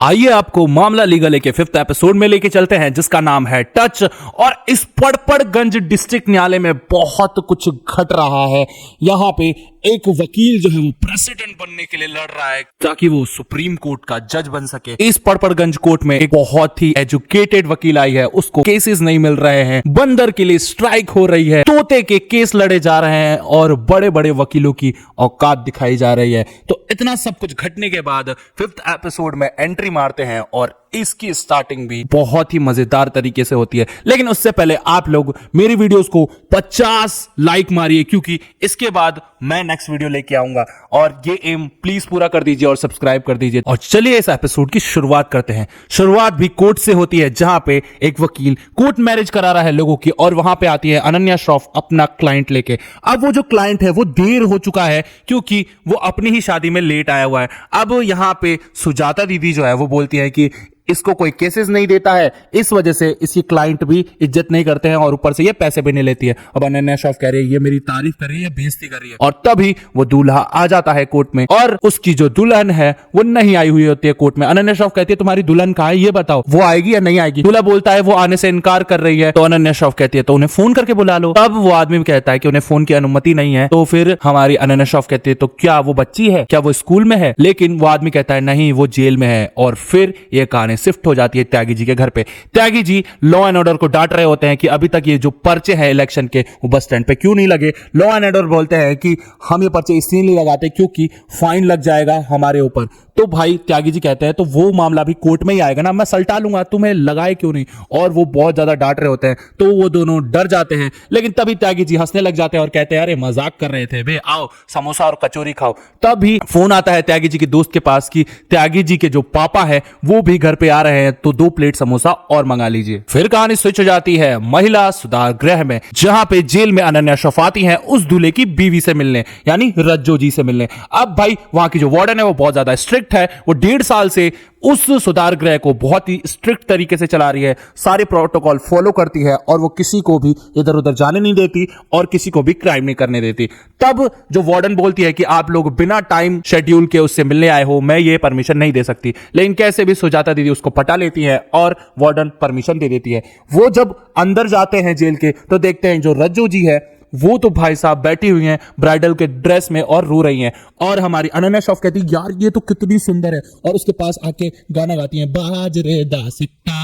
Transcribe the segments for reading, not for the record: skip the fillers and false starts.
आइए आपको मामला लीगल के 5th एपिसोड में लेके चलते हैं जिसका नाम है टच। और इस पड़पड़गंज डिस्ट्रिक्ट न्यायालय में बहुत कुछ घट रहा है। यहाँ पे एक वकील जो है वो प्रेसिडेंट बनने के लिए लड़ रहा है ताकि वो सुप्रीम कोर्ट का जज बन सके। इस पड़पड़गंज कोर्ट में एक बहुत ही एजुकेटेड वकील आई है, उसको केसेस नहीं मिल रहे हैं, बंदर के लिए स्ट्राइक हो रही है, तोते के केस लड़े जा रहे हैं और बड़े बड़े वकीलों की औकात दिखाई जा रही है। तो इतना सब कुछ घटने के बाद 5th एपिसोड में एंट्री मारते हैं और इसकी स्टार्टिंग भी बहुत ही मजेदार तरीके से होती है। लेकिन उससे पहले आप लोग मेरी वीडियोस को 50 लाइक मारिए क्योंकि इसके बाद मैं नेक्स्ट वीडियो लेके आऊंगा और ये एम प्लीज पूरा कर दीजिए और सब्सक्राइब कर दीजिए। और चलिए इस एपिसोड की शुरुआत करते हैं। शुरुआत भी कोर्ट से होती है जहां पे एक वकील कोर्ट मैरिज करा रहा है लोगों की और वहां पे आती है अनन्या श्रॉफ अपना क्लाइंट लेके। अब वो जो क्लाइंट है वो देर हो चुका है क्योंकि वो अपनी ही शादी में लेट आया हुआ है। अब यहां पे सुजाता दीदी जो है वो बोलती है कि इसको कोई केसेस नहीं देता है, इस वजह से इसकी क्लाइंट भी इज्जत नहीं करते हैं और ऊपर से ये पैसे भी नहीं लेती है। अब अनन्या श्रॉफ कह रही है ये मेरी तारीफ कर रही है, बेइज्जती कर रही है। और तभी वो दूल्हा आ जाता है कोर्ट में और उसकी जो दुल्हन है वो नहीं आई हुई होती है कोर्ट में। अनन्या श्रॉफ कहती है तुम्हारी दुल्हन कहाँ है ये बताओ, वो आएगी या नहीं आएगी। दूल्हा बोलता है वो आने से इनकार कर रही है। तो अनन्या श्रॉफ कहती है तो उन्हें फोन करके बुला लो। तब वो आदमी कहता है कि उन्हें फोन की अनुमति नहीं है। तो फिर हमारी अनन्या श्रॉफ कहती है तो क्या वो बच्ची है, क्या वो स्कूल में है। लेकिन वो आदमी कहता है नहीं वो जेल में है। और फिर ये कहानी शिफ्ट हो जाती है त्यागी जी के घर पे। Tyagi ji law and order को डांट रहे होते हैं कि अभी तक ये जो पर्चे हैं इलेक्शन के वो बस स्टैंड पे क्यों नहीं लगे। लॉ एंड ऑर्डर बोलते हैं कि हम ये पर्चे इसलिए नहीं लगाते क्योंकि फाइन लग जाएगा हमारे ऊपर। तो भाई त्यागी जी कहते हैं तो वो मामला भी कोर्ट में ही आएगा ना, मैं सल्टा लूंगा, तुम्हें लगाए क्यों नहीं। और वो बहुत ज्यादा डांट रहे होते हैं तो वो दोनों डर जाते हैं। लेकिन तभी त्यागी जी हंसने लग जाते हैं और कहते हैं अरे मजाक कर रहे थे बे, आओ समोसा और कचौरी खाओ। तभी फोन आता है त्यागी जी के दोस्त के पास कि त्यागी जी के जो पापा है वो भी घर पे आ रहे हैं तो 2 प्लेट समोसा और मंगा लीजिए। फिर कहानी स्विच हो जाती है महिला सुधार गृह में जहां पे जेल में अनन्या श्रॉफ आती है उस दूल्हे की बीवी से मिलने यानी रज्जो जी से मिलने। अब भाई वहां की जो वार्डन है वो बहुत ज्यादा स्ट्रिक्ट है, वो 1.5 साल से उस सुधार गृह को बहुत ही स्ट्रिक्ट तरीके से चला रही है, सारे प्रोटोकॉल फॉलो करती है और वो किसी को भी इधर उधर जाने नहीं देती और किसी को भी क्राइम नहीं करने देती। तब जो वार्डन बोलती है कि आप लोग बिना टाइम शेड्यूल के उससे मिलने आए हो, मैं ये परमिशन नहीं दे सकती। लेकिन कैसे भी सुजाता दीदी उसको पटा लेती है और वार्डन परमिशन दे देती है। वो जब अंदर जाते हैं जेल के तो देखते हैं जो रज्जो जी है वो तो भाई साहब बैठी हुई हैं ब्राइडल के ड्रेस में और रो रही हैं। और हमारी अनन्या श्रॉफ कहती है यार ये तो कितनी सुंदर है और उसके पास आके गाना गाती हैं बाजरे दा सिट्टा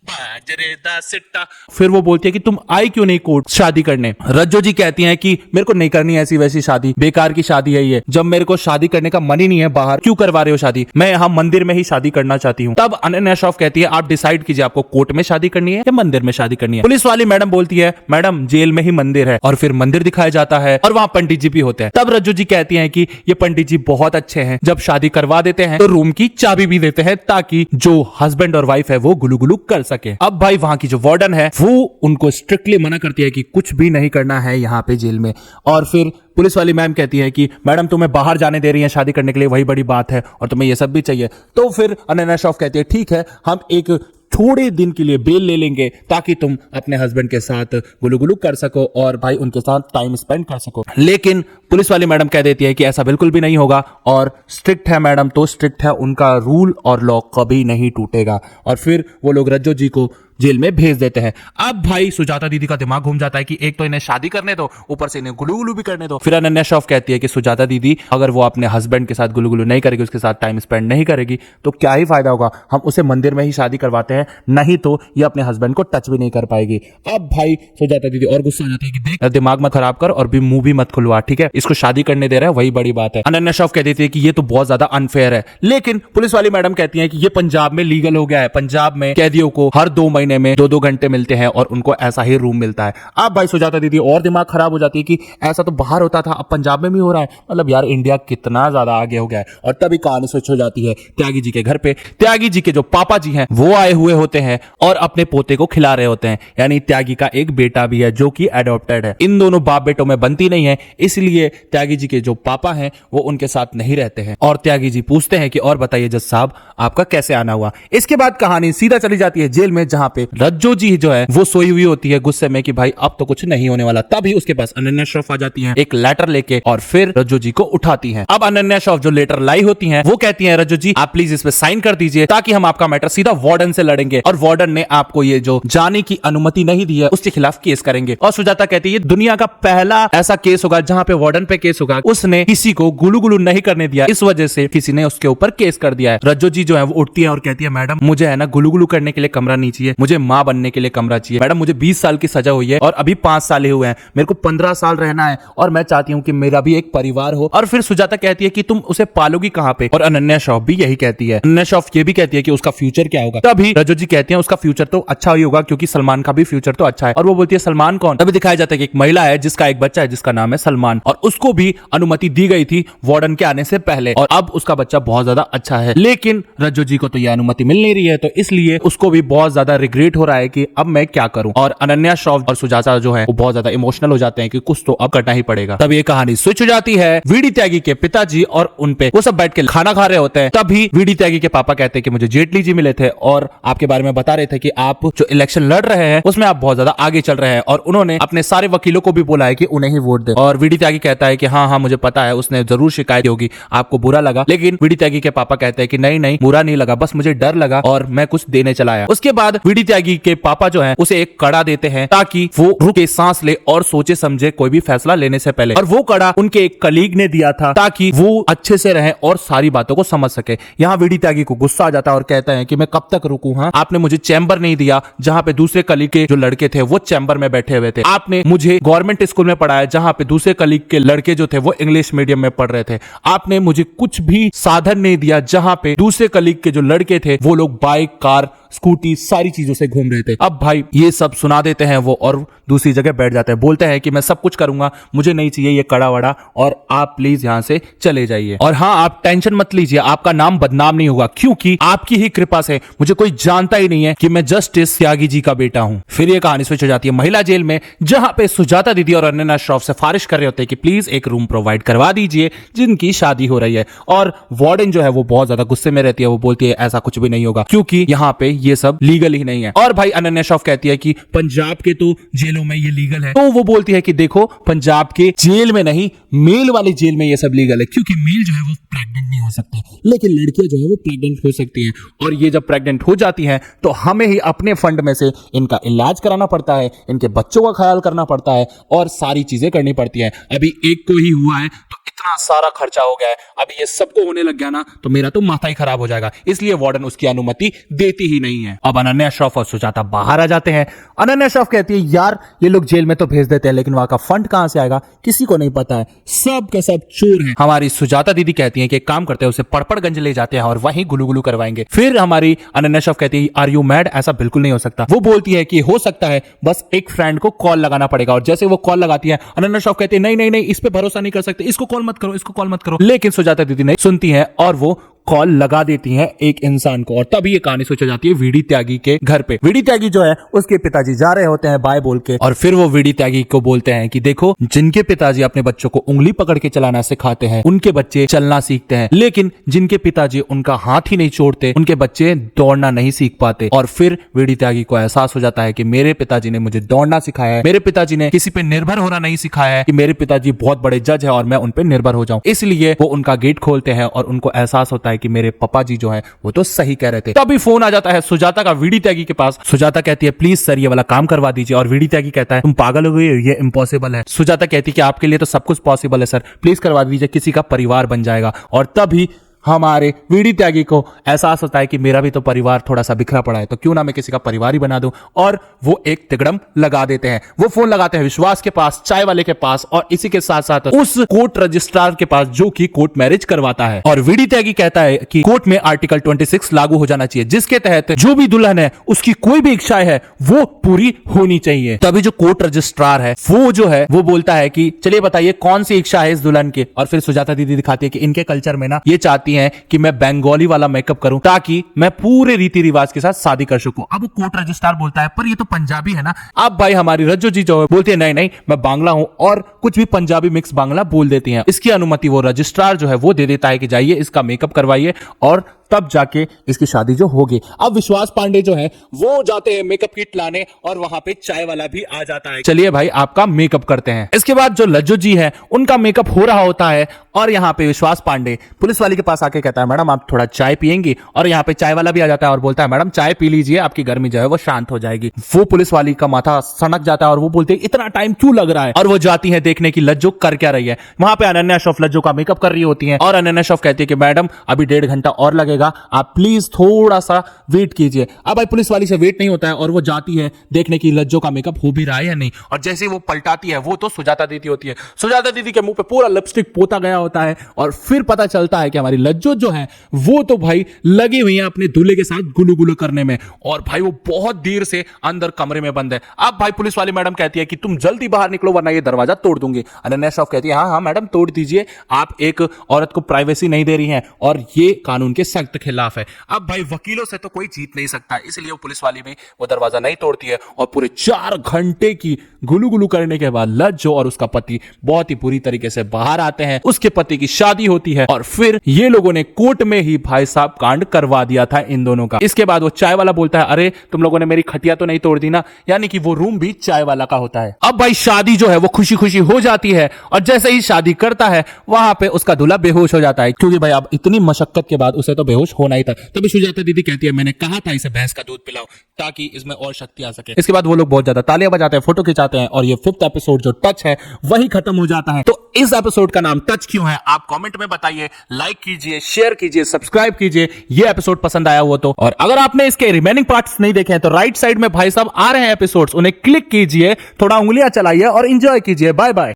बाजरे दा सिट्टा। फिर वो बोलती है कि तुम आई क्यों नहीं कोर्ट शादी करने। रज्जो जी कहती हैं कि मेरे को नहीं करनी ऐसी वैसी शादी, बेकार की शादी है ये, जब मेरे को शादी करने का मन ही नहीं है बाहर क्यों करवा रहे हो शादी, मैं यहाँ मंदिर में ही शादी करना चाहती हूँ। तब अनन्या श्रॉफ कहती है आप डिसाइड कीजिए आपको कोर्ट में शादी करनी है या मंदिर में शादी करनी है। पुलिस वाली मैडम बोलती है मैडम जेल में ही मंदिर है और फिर मंदिर दिखाया जाता है और वहां पंडित जी भी होते हैं। तब रज्जो जी कहती हैं कि ये पंडित जी बहुत अच्छे हैं, जब शादी करवा देते हैं तो रूम की चाबी भी देते हैं ताकि जो हस्बैंड और वाइफ है वो गुलू गुलू कर सके। अब भाई वहां की जो वार्डन है वो उनको स्ट्रिक्टली मना करती है कि कुछ भी नहीं करना है यहाँ पे जेल में। और फिर पुलिस वाली मैम कहती है कि मैडम तुम्हें बाहर जाने दे रही है शादी करने के लिए, वही बड़ी बात है और तुम्हें ये सब भी चाहिए। तो फिर अनन्या श्रॉफ कहती है ठीक है हम एक थोड़े दिन के लिए बेल ले लेंगे ताकि तुम अपने हस्बैंड के साथ गुलू गुलू कर सको और भाई उनके साथ टाइम स्पेंड कर सको। लेकिन पुलिस वाली मैडम कह देती है कि ऐसा बिल्कुल भी नहीं होगा और स्ट्रिक्ट है मैडम तो स्ट्रिक्ट है, उनका रूल और लॉ कभी नहीं टूटेगा। और फिर वो लोग रज्जो जी को जेल में भेज देते हैं। अब भाई सुजाता दीदी का दिमाग घूम जाता है कि एक तो इन्हें शादी करने दो, ऊपर से इन्हें गुलू गुलू भी करने दो। फिर अनन्या श्रॉफ कहती है कि सुजाता दीदी अगर वो अपने हस्बैंड के साथ गुलू गुलू नहीं करेगी, उसके साथ टाइम स्पेंड नहीं करेगी तो क्या ही फायदा होगा, हम उसे मंदिर में ही शादी करवाते हैं, नहीं तो ये अपने हस्बैंड को टच भी नहीं कर पाएगी। अब भाई सुजाता दीदी और गुस्सा हो जाती है कि देख दिमाग मत खराब कर और भी मुंह भी मत खुलवा, ठीक है, इसको शादी करने दे रहा है वही बड़ी बात है। अनन्या श्रॉफ कह देती है कि ये तो बहुत ज्यादा अनफेयर है। लेकिन पुलिस वाली मैडम कहती है कि ये पंजाब में लीगल हो गया है, पंजाब में कैदियों को हर 2 महीने में 2-2 घंटे मिलते हैं और उनको ऐसा ही रूम मिलता है। अब भाई सुजाता दीदी और दिमाग खराब हो जाती है कि ऐसा तो बाहर होता था अब पंजाब में भी हो रहा है, मतलब यार इंडिया कितना ज्यादा आगे हो गया है। और तभी कहानी स्विच हो जाती है त्यागी जी के घर पे। त्यागी जी के जो पापा जी हैं वो आए हुए होते हैं और अपने पोते को खिला रहे होते हैं, यानी त्यागी का एक बेटा भी है जो कि एडॉप्टेड है। इन दोनों बाप बेटों में बनती नहीं है, इसलिए त्यागी जी के जो पापा हैं वो उनके साथ नहीं रहते हैं। और त्यागी जी पूछते हैं कि और बताइए जज साहब आपका कैसे आना हुआ। इसके बाद कहानी सीधा चली जाती है जेल में जहां पे पे रज्जो जी जो है वो सोई हुई होती है गुस्से में कि भाई अब तो कुछ नहीं होने वाला। तभी उसके पास अनन्या श्रॉफ आ जाती है एक लेटर लेके और फिर रज्जो जी को उठाती है। अब अनन्या श्रॉफ जो लेटर लाई होती है वो कहती है रज्जो जी आप प्लीज इस पे साइन कर दीजिए ताकि हम आपका मैटर सीधा वार्डन से लड़ेंगे और वार्डन ने आपको ये जो जाने की अनुमति नहीं दी है उसके खिलाफ केस करेंगे। और सुजाता कहती है दुनिया का पहला ऐसा केस होगा जहां पे वार्डन पे केस होगा, उसने किसी को गुलू गुलू नहीं करने दिया, इस वजह से किसी ने उसके ऊपर केस कर दिया है। रज्जो जी जो है वो उठती है और कहती है मैडम मुझे है ना गुलू गुलू करने के लिए कमरा नहीं चाहिए, मुझे माँ बनने के लिए कमरा चाहिए। मैडम मुझे 20 साल की सजा हुई है और अभी 5 साल हुए हैं, मेरे को 15 साल रहना है और मैं चाहती हूँ कि मेरा भी एक परिवार हो। और फिर सुजाता कहती है कि तुम उसे पालोगी कहाँ पे, और अनन्या श्रॉफ भी यही कहती है। अनन्या श्रॉफ ये भी कहती है कि उसका फ्यूचर क्या होगा। तभी रज्जो जी कहती है उसका फ्यूचर तो अच्छा ही होगा क्योंकि सलमान का भी फ्यूचर तो अच्छा है। और वो बोलती है सलमान कौन। तभी दिखाया जाता है कि एक महिला है जिसका एक बच्चा है जिसका नाम है सलमान, और उसको भी अनुमति दी गई थी वार्डन के आने से पहले, और अब उसका बच्चा बहुत ज्यादा अच्छा है। लेकिन रज्जो जी को तो यह अनुमति मिल नहीं रही है, तो इसलिए उसको भी बहुत ज्यादा रिग्रेट हो रहा है कि अब मैं क्या करूं। और अनन्या श्रॉफ और सुजाता जो है वो बहुत ज्यादा इमोशनल हो जाते हैं कि कुछ तो अब करना ही पड़ेगा। तब ये कहानी स्विच हो जाती है वीडी त्यागी के पिताजी और उनपे, वो सब बैठ के खाना खा रहे होते हैं। तभी वीडी त्यागी के पापा कहते हैं कि मुझे जेटली जी मिले थे और आपके बारे में बता रहे थे कि आप जो इलेक्शन लड़ रहे हैं उसमें आप बहुत ज्यादा आगे चल रहे हैं, और उन्होंने अपने सारे वकीलों को भी बोला है कि उन्हें ही वोट दे। और वीडी त्यागी कहता है कि हाँ मुझे पता है, उसने जरूर शिकायत होगी, आपको बुरा लगा। लेकिन वीडी त्यागी के पापा कहते हैं कि नहीं बुरा नहीं लगा, बस मुझे डर लगा और मैं कुछ देने चला आया। उसके बाद वीडी त्यागी के पापा जो है उसे एक कड़ा देते हैं ताकि वो रुक के सांस ले और सोचे समझे कोई भी फैसला लेने से पहले। और वो कड़ा उनके एक कलीग ने दिया था ताकि वो अच्छे से रहे और सारी बातों को समझ सके। यहाँ वीडी त्यागी को गुस्सा आ जाता है और कहता है कि मैं कब तक रुकूं, हाँ आपने मुझे चैम्बर नहीं दिया जहां पे दूसरे कलीग के जो लड़के थे वो चैम्बर में बैठे हुए थे, आपने मुझे गवर्नमेंट स्कूल में पढ़ाया जहां पे दूसरे कलीग के लड़के जो थे वो इंग्लिश मीडियम में पढ़ रहे थे, आपने मुझे कुछ भी साधन नहीं दिया जहां पे दूसरे कलीग के जो लड़के थे वो लोग बाइक कार स्कूटी सारी चीजों से घूम रहे थे। अब भाई ये सब सुना देते हैं वो और दूसरी जगह बैठ जाते हैं, बोलते हैं कि मैं सब कुछ करूंगा, मुझे नहीं चाहिए ये कड़ा वड़ा और आप प्लीज यहां से चले जाइए। और हाँ आप टेंशन मत लीजिए, आपका नाम बदनाम नहीं होगा क्योंकि आपकी ही कृपा से मुझे कोई जानता ही नहीं है कि मैं जस्टिस त्यागी जी का बेटा हूं। फिर ये कहानी स्विच हो जाती है महिला जेल में, जहां पे सुजाता दीदी और अनन्या श्रॉफ सिफारिश कर रहे होते हैं कि प्लीज एक रूम प्रोवाइड करवा दीजिए जिनकी शादी हो रही है। और वार्डन जो है वो बहुत ज्यादा गुस्से में रहती है, वो बोलती है ऐसा कुछ भी नहीं होगा क्योंकि यहाँ पे ये सब लीगल ही नहीं है। और भाई अनन्या श्रॉफ कहती है कि पंजाब के तो जेलों में ये लीगल है, तो वो बोलती है कि देखो पंजाब के जेल में नहीं मेल वाली जेल में ये सब लीगल है क्योंकि मेल जो है वो प्रेग्नेंट नहीं हो सकते, लेकिन लड़कियां जो है वो प्रेग्नेंट हो सकती हैं। और ये जब प्रेग्नेंट हो जाती हैं तो हमें ही अपने फंड में से इनका इलाज कराना पड़ता है, इनके बच्चों का ख्याल करना पड़ता है और सारी चीजें करनी पड़ती हैं। अभी एक को ही हुआ है तो इतना सारा खर्चा हो गया है, अभी ये सबको होने लग गया ना तो मेरा तो माथा ही खराब हो जाएगा, इसलिए वार्डन उसकी अनुमति देती ही नहीं है। अब अनन्या श्रॉफ और सुजाता बाहर आ जाते हैं। अनन्या श्रॉफ कहती है यार ये लोग जेल में तो भेज देते हैं लेकिन वहां का फंड कहां से आएगा किसी को नहीं पता है, सब का सब चोर है। हमारी सुजाता दीदी कहती है कि एक काम करते हैं उसे पड़पड़गंज ले जाते हैं और वहीं गुलू गुलू करवाएंगे। फिर हमारी अनन्या श्रॉफ कहती है आर यू मैड, ऐसा बिल्कुल नहीं हो सकता। वो बोलती है कि हो सकता है, बस एक फ्रेंड को कॉल लगाना पड़ेगा। और जैसे वो कॉल लगाती है अनन्या श्रॉफ कहती है नहीं इस पे भरोसा नहीं कर सकते, इसको कॉल मत करो, इसको कॉल मत करो। लेकिन सुजाता दीदी नहीं सुनती है और वो कॉल लगा देती हैं एक इंसान को। और तभी ये कहानी सोचा जाती है वीडी त्यागी के घर पे। वीडी त्यागी जो है उसके पिताजी जा रहे होते हैं बाय बोल के, और फिर वो वीडी त्यागी को बोलते हैं कि देखो जिनके पिताजी अपने बच्चों को उंगली पकड़ के चलाना सिखाते हैं उनके बच्चे चलना सीखते हैं, लेकिन जिनके पिताजी उनका हाथ ही नहीं छोड़ते उनके बच्चे दौड़ना नहीं सीख पाते। और फिर वीडी त्यागी को एहसास हो जाता है कि मेरे पिताजी ने मुझे दौड़ना सिखाया है, मेरे पिताजी ने किसी पे निर्भर होना नहीं सिखाया है, कि मेरे पिताजी बहुत बड़े जज है और मैं उन पे निर्भर हो जाऊं। इसलिए वो उनका गेट खोलते हैं और उनको एहसास होता है कि मेरे पापा जी जो है वो तो सही कह रहे थे। तभी फोन आ जाता है सुजाता का वीडी त्यागी के पास। सुजाता कहती है प्लीज सर ये वाला काम करवा दीजिए, और वीडी त्यागी कहता है तुम पागल हो गई हो, ये इम्पॉसिबल है। सुजाता कहती है कि आपके लिए तो सब कुछ पॉसिबल है सर, प्लीज करवा दीजिए, किसी का परिवार बन जाएगा। और तभी हमारे वीडी त्यागी को एहसास होता है कि मेरा भी तो परिवार थोड़ा सा बिखरा पड़ा है, तो क्यों ना मैं किसी का परिवार ही बना दूं। और वो एक तिगड़म लगा देते हैं। वो फोन लगाते हैं विश्वास के पास, चाय वाले के पास, और इसी के साथ साथ उस कोर्ट रजिस्ट्रार के पास जो कि कोर्ट मैरिज करवाता है। और वीडी त्यागी कहता है कि कोर्ट में आर्टिकल 26 लागू हो जाना चाहिए, जिसके तहत जो भी दुल्हन है उसकी कोई भी इच्छाएं है वो पूरी होनी चाहिए। तभी जो कोर्ट रजिस्ट्रार है वो जो है वो बोलता है कि चलिए बताइए कौन सी इच्छा है इस दुल्हन की। और फिर सुजाता दीदी दिखाती है कि इनके कल्चर में ना ये चाहती हैं कि मैं बंगाली वाला मेकअप करूं ताकि मैं पूरे रीति रिवाज के साथ शादी कर सकूं। अब कोर्ट रजिस्ट्रार बोलता है पर ये तो पंजाबी है ना। अब भाई हमारी रज्जो जी जो है बोलती है नहीं मैं बांग्ला हूं, और कुछ भी पंजाबी मिक्स बांग्ला बोल देती हैं। इसकी अनुमति वो रजिस्ट्रार जो है वो दे देता है कि जाइए इसका मेकअप करवाइए और तब जाके इसकी शादी जो होगी। अब विश्वास पांडे जो है वो जाते हैं मेकअप किट लाने और वहां पे चाय वाला भी आ जाता है। चलिए भाई आपका मेकअप करते हैं। इसके बाद जो लज्जू जी है उनका मेकअप हो रहा होता है और यहाँ पे विश्वास पांडे पुलिस वाले के पास आके कहता है मैडम आप थोड़ा चाय पियेंगी, और यहाँ पे चाय वाला भी आ जाता है और बोलता है मैडम चाय पी लीजिए, आपकी गर्मी जो है वो शांत हो जाएगी। वो पुलिस वाली का माथा सनक जाता है और वो बोलते है इतना टाइम क्यों लग रहा है, और वो जाती है देखने की लज्जू कर क्या रही है। वहां पे अनन्या श्रॉफ लज्जू का मेकअप कर रही होती है और अनन्या श्रॉफ कहती है कि मैडम अभी 1.5 घंटा और लगेगा, आप प्लीज थोड़ा सा वेट कीजिए। अब भाई पुलिस वाली से वेट नहीं होता है और वो जाती है देखने की लज्जू का मेकअप हो भी रहा है या नहीं, और जैसे वो पलटाती है वो तो सुजाता दीदी होती है। सुजाता दीदी के मुंह पे पूरा लिपस्टिक पोता गया होता है और फिर पता चलता है कि हमारी लज्जू जो है वो तो भाई लगी हुई है अपने दूल्हे के साथ गुलू गुलू करने में, और भाई वो बहुत देर से अंदर कमरे में बंद है। अब भाई पुलिस वाली मैडम कहती है कि तुम जल्दी बाहर निकलो वरना ये दरवाजा तोड़ दूंगी। अनन्या श्रॉफ कहती है हाँ हाँ मैडम तोड़ दीजिए, आप एक औरत को प्राइवेसी नहीं दे रही हैं और ये कानून के सख्त खिलाफ है। अब भाई वकीलों से तो कोई जीत नहीं सकता, इसलिए वो पुलिस वाली भी वो दरवाजा नहीं तोड़ती है और पूरे 4 घंटे की गुलू गुलू करने के बाद लज्जू और उसका पति बहुत ही बुरी तरीके से बाहर आते हैं। उसके पति की शादी होती है और फिर ये लोगों ने कोर्ट में ही भाई साहब कांड करवा दिया था इन दोनों का। इसके बाद वो चाय वाला बोलता है अरे तुम लोगों ने मेरी खटिया तो नहीं तोड़ दी ना, यानी कि वो रूम भी चाय वाला का होता है। अब भाई शादी जो है वो खुशी खुशी हो जाती है और जैसे ही शादी करता है वहां पे उसका दूल्हा बेहोश हो जाता है, क्योंकि भाई अब इतनी मशक्कत के बाद उसे तो बेहोश होना ही था। तभी सुजाता दीदी कहती है मैंने कहा था इसे भैंस का दूध पिलाओ ताकि इसमें और शक्ति आ सके। इसके बाद वो लोग बहुत ज्यादा तालियां बजाते हैं, फोटो खिंचाते हैं और ये 5th एपिसोड जो टच है वही खत्म हो जाता है। तो इस एपिसोड का नाम टच क्यों है आप कमेंट में बताइए, लाइक कीजिए, शेयर कीजिए, सब्सक्राइब कीजिए ये एपिसोड पसंद आया हो तो। और अगर आपने इसके रिमेनिंग पार्ट्स नहीं देखे हैं तो राइट साइड में भाई साहब आ रहे हैं एपिसोड्स, उन्हें क्लिक कीजिए, थोड़ा उंगलियां चलाइए और एंजॉय कीजिए। Bye bye.